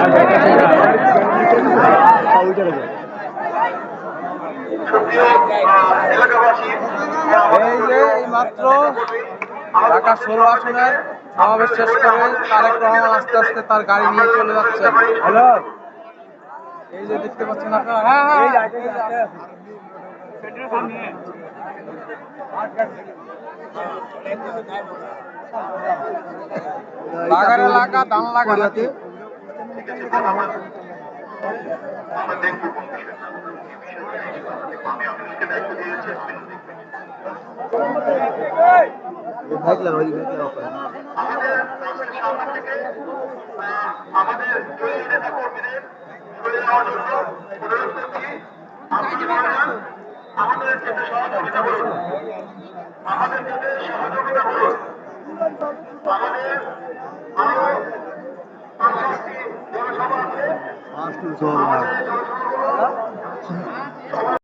এই যে এই মাত্র ঢাকা 16 আসনের সমাবেশ শেষ করে তারেক রহমান আস্তে আস্তে তার গাড়ি নিয়ে চলে যাচ্ছেন। হ্যালো, এই যে দেখতে পাচ্ছেন আপনারা। বাগার এলাকা ধান লাগা নাকি? আমাদের নেতা কর্মীদের চলে যাওয়ার জন্য অনুরোধ করছি। আমাদের সাথে সহযোগিতা করুন, আমাদের সাথে সহযোগিতা করুন। আমাদের আরো ৫টি জনসভা আছে।